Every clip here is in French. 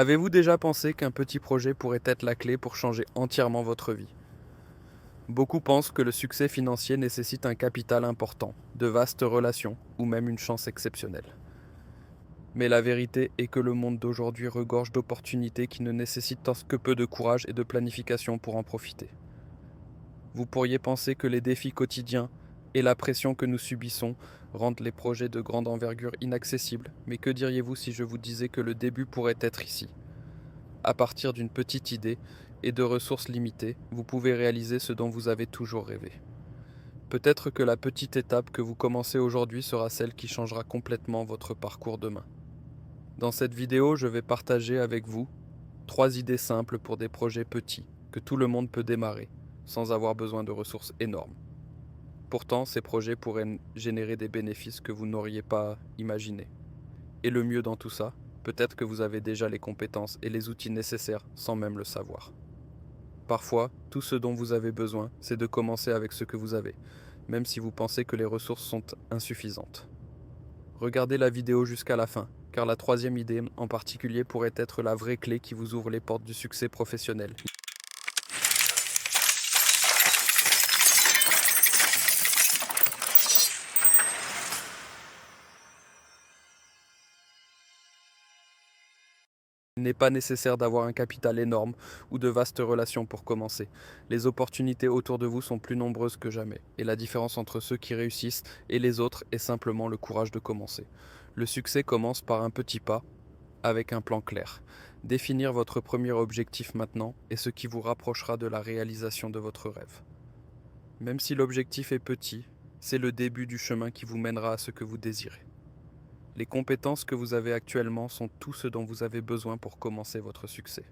Avez-vous déjà pensé qu'un petit projet pourrait être la clé pour changer entièrement votre vie? Beaucoup pensent que le succès financier nécessite un capital important, de vastes relations ou même une chance exceptionnelle. Mais la vérité est que le monde d'aujourd'hui regorge d'opportunités qui ne nécessitent que peu de courage et de planification pour en profiter. Vous pourriez penser que les défis quotidiens et la pression que nous subissons rendent les projets de grande envergure inaccessibles, mais que diriez-vous si je vous disais que le début pourrait être ici? À partir d'une petite idée et de ressources limitées, vous pouvez réaliser ce dont vous avez toujours rêvé. Peut-être que la petite étape que vous commencez aujourd'hui sera celle qui changera complètement votre parcours demain. Dans cette vidéo, je vais partager avec vous 3 idées simples pour des projets petits que tout le monde peut démarrer sans avoir besoin de ressources énormes. Pourtant, ces projets pourraient générer des bénéfices que vous n'auriez pas imaginés. Et le mieux dans tout ça, peut-être que vous avez déjà les compétences et les outils nécessaires sans même le savoir. Parfois, tout ce dont vous avez besoin, c'est de commencer avec ce que vous avez, même si vous pensez que les ressources sont insuffisantes. Regardez la vidéo jusqu'à la fin, car la troisième idée en particulier pourrait être la vraie clé qui vous ouvre les portes du succès professionnel. Il n'est pas nécessaire d'avoir un capital énorme ou de vastes relations pour commencer. Les opportunités autour de vous sont plus nombreuses que jamais, et la différence entre ceux qui réussissent et les autres est simplement le courage de commencer. Le succès commence par un petit pas, avec un plan clair. Définir votre premier objectif maintenant est ce qui vous rapprochera de la réalisation de votre rêve. Même si l'objectif est petit, c'est le début du chemin qui vous mènera à ce que vous désirez. Les compétences que vous avez actuellement sont tout ce dont vous avez besoin pour commencer votre succès.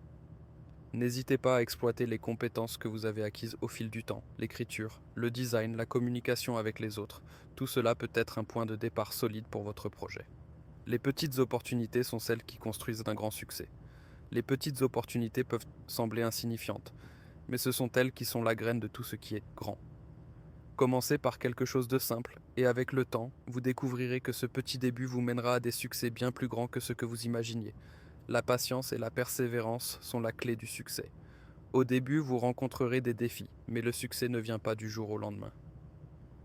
N'hésitez pas à exploiter les compétences que vous avez acquises au fil du temps, l'écriture, le design, la communication avec les autres. Tout cela peut être un point de départ solide pour votre projet. Les petites opportunités sont celles qui construisent un grand succès. Les petites opportunités peuvent sembler insignifiantes, mais ce sont elles qui sont la graine de tout ce qui est grand. Commencez par quelque chose de simple, et avec le temps, vous découvrirez que ce petit début vous mènera à des succès bien plus grands que ce que vous imaginiez. La patience et la persévérance sont la clé du succès. Au début, vous rencontrerez des défis, mais le succès ne vient pas du jour au lendemain.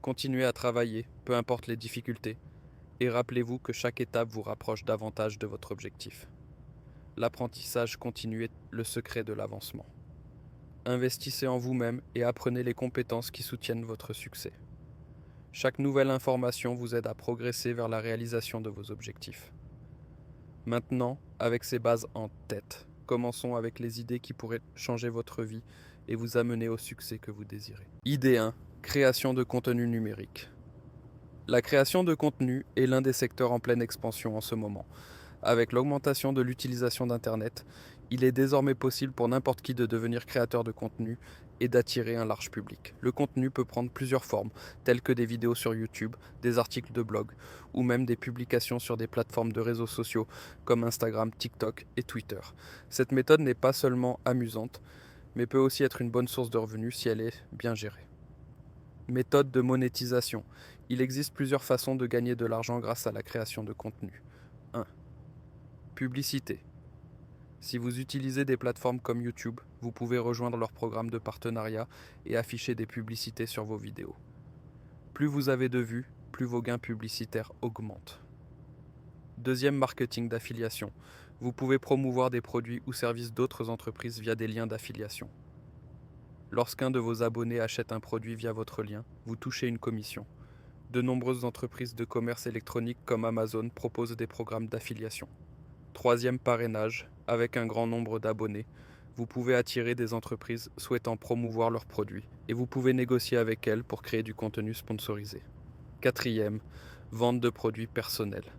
Continuez à travailler, peu importe les difficultés, et rappelez-vous que chaque étape vous rapproche davantage de votre objectif. L'apprentissage continu est le secret de l'avancement. Investissez en vous-même et apprenez les compétences qui soutiennent votre succès. Chaque nouvelle information vous aide à progresser vers la réalisation de vos objectifs. Maintenant, avec ces bases en tête, commençons avec les idées qui pourraient changer votre vie et vous amener au succès que vous désirez. Idée 1. Création de contenu numérique. La création de contenu est l'un des secteurs en pleine expansion en ce moment. Avec l'augmentation de l'utilisation d'Internet, il est désormais possible pour n'importe qui de devenir créateur de contenu et d'attirer un large public. Le contenu peut prendre plusieurs formes, telles que des vidéos sur YouTube, des articles de blog, ou même des publications sur des plateformes de réseaux sociaux comme Instagram, TikTok et Twitter. Cette méthode n'est pas seulement amusante, mais peut aussi être une bonne source de revenus si elle est bien gérée. Méthode de monétisation. Il existe plusieurs façons de gagner de l'argent grâce à la création de contenu. 1. Publicité. Si vous utilisez des plateformes comme YouTube, vous pouvez rejoindre leur programme de partenariat et afficher des publicités sur vos vidéos. Plus vous avez de vues, plus vos gains publicitaires augmentent. Deuxième, marketing d'affiliation. Vous pouvez promouvoir des produits ou services d'autres entreprises via des liens d'affiliation. Lorsqu'un de vos abonnés achète un produit via votre lien, vous touchez une commission. De nombreuses entreprises de commerce électronique comme Amazon proposent des programmes d'affiliation. Troisième, parrainage. Avec un grand nombre d'abonnés, vous pouvez attirer des entreprises souhaitant promouvoir leurs produits et vous pouvez négocier avec elles pour créer du contenu sponsorisé. Quatrième, vente de produits personnels.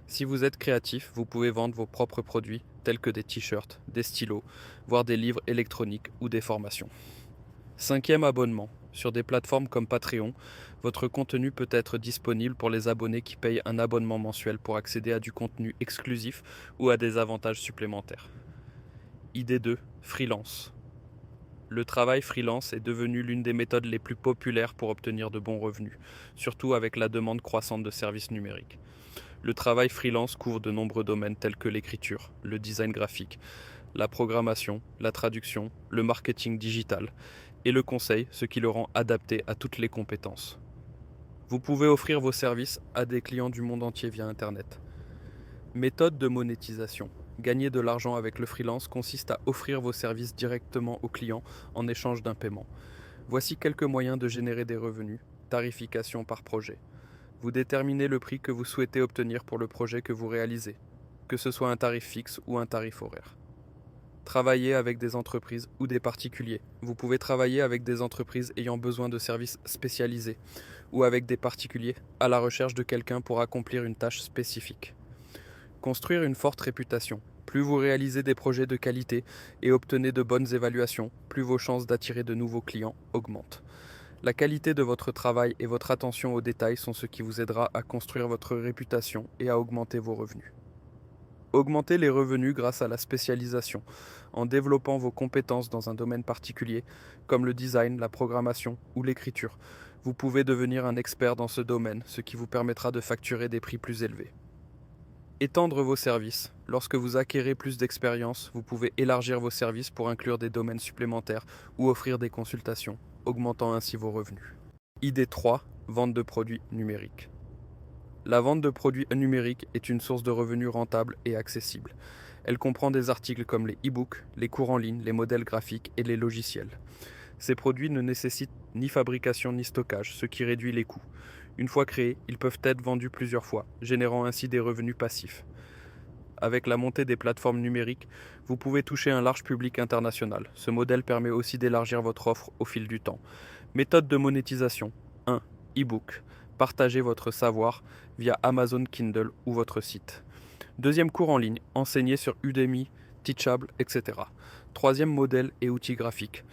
Si vous êtes créatif, vous pouvez vendre vos propres produits tels que des t-shirts, des stylos, voire des livres électroniques ou des formations. Cinquième, abonnement. Sur des plateformes comme Patreon, votre contenu peut être disponible pour les abonnés qui payent un abonnement mensuel pour accéder à du contenu exclusif ou à des avantages supplémentaires. Idée 2. Freelance. Le travail freelance est devenu l'une des méthodes les plus populaires pour obtenir de bons revenus, surtout avec la demande croissante de services numériques. Le travail freelance couvre de nombreux domaines tels que l'écriture, le design graphique, la programmation, la traduction, le marketing digital et le conseil, ce qui le rend adapté à toutes les compétences. Vous pouvez offrir vos services à des clients du monde entier via Internet. Méthode de monétisation. Gagner de l'argent avec le freelance consiste à offrir vos services directement aux clients en échange d'un paiement. Voici quelques moyens de générer des revenus. Tarification par projet. Vous déterminez le prix que vous souhaitez obtenir pour le projet que vous réalisez, que ce soit un tarif fixe ou un tarif horaire. Travailler avec des entreprises ou des particuliers. Vous pouvez travailler avec des entreprises ayant besoin de services spécialisés ou avec des particuliers à la recherche de quelqu'un pour accomplir une tâche spécifique. Construire une forte réputation. Plus vous réalisez des projets de qualité et obtenez de bonnes évaluations, plus vos chances d'attirer de nouveaux clients augmentent. La qualité de votre travail et votre attention aux détails sont ce qui vous aidera à construire votre réputation et à augmenter vos revenus. Augmentez les revenus grâce à la spécialisation, en développant vos compétences dans un domaine particulier, comme le design, la programmation ou l'écriture. Vous pouvez devenir un expert dans ce domaine, ce qui vous permettra de facturer des prix plus élevés. Étendre vos services. Lorsque vous acquérez plus d'expérience, vous pouvez élargir vos services pour inclure des domaines supplémentaires ou offrir des consultations, augmentant ainsi vos revenus. Idée 3. Vente de produits numériques. La vente de produits numériques est une source de revenus rentable et accessible. Elle comprend des articles comme les e-books, les cours en ligne, les modèles graphiques et les logiciels. Ces produits ne nécessitent ni fabrication ni stockage, ce qui réduit les coûts. Une fois créés, ils peuvent être vendus plusieurs fois, générant ainsi des revenus passifs. Avec la montée des plateformes numériques, vous pouvez toucher un large public international. Ce modèle permet aussi d'élargir votre offre au fil du temps. Méthode de monétisation. 1. E-book. Partagez votre savoir via Amazon Kindle ou votre site. Deuxième cours en ligne, enseignez sur Udemy, Teachable, etc. Troisième modèle et outils graphiques.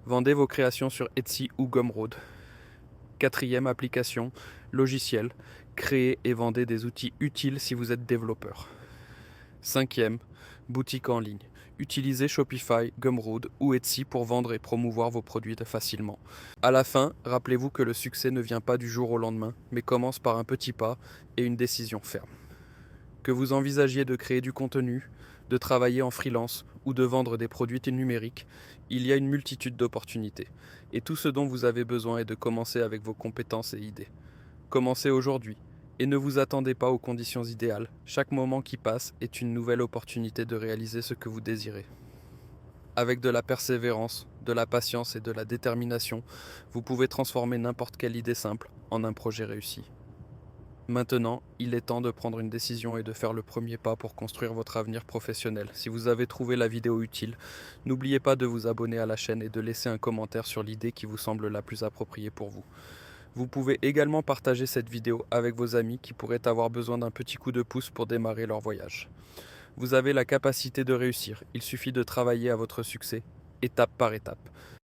Vendez vos créations sur Etsy ou Gumroad. Quatrième application, logiciel. Créez et vendez des outils utiles si vous êtes développeur. Cinquième, boutique en ligne. Utilisez Shopify, Gumroad ou Etsy pour vendre et promouvoir vos produits facilement. À la fin, rappelez-vous que le succès ne vient pas du jour au lendemain, mais commence par un petit pas et une décision ferme. Que vous envisagiez de créer du contenu, de travailler en freelance ou de vendre des produits numériques, il y a une multitude d'opportunités. Et tout ce dont vous avez besoin est de commencer avec vos compétences et idées. Commencez aujourd'hui. Et ne vous attendez pas aux conditions idéales. Chaque moment qui passe est une nouvelle opportunité de réaliser ce que vous désirez. Avec de la persévérance, de la patience et de la détermination, vous pouvez transformer n'importe quelle idée simple en un projet réussi. Maintenant, il est temps de prendre une décision et de faire le premier pas pour construire votre avenir professionnel. Si vous avez trouvé la vidéo utile, n'oubliez pas de vous abonner à la chaîne et de laisser un commentaire sur l'idée qui vous semble la plus appropriée pour vous. Vous pouvez également partager cette vidéo avec vos amis qui pourraient avoir besoin d'un petit coup de pouce pour démarrer leur voyage. Vous avez la capacité de réussir, il suffit de travailler à votre succès, étape par étape.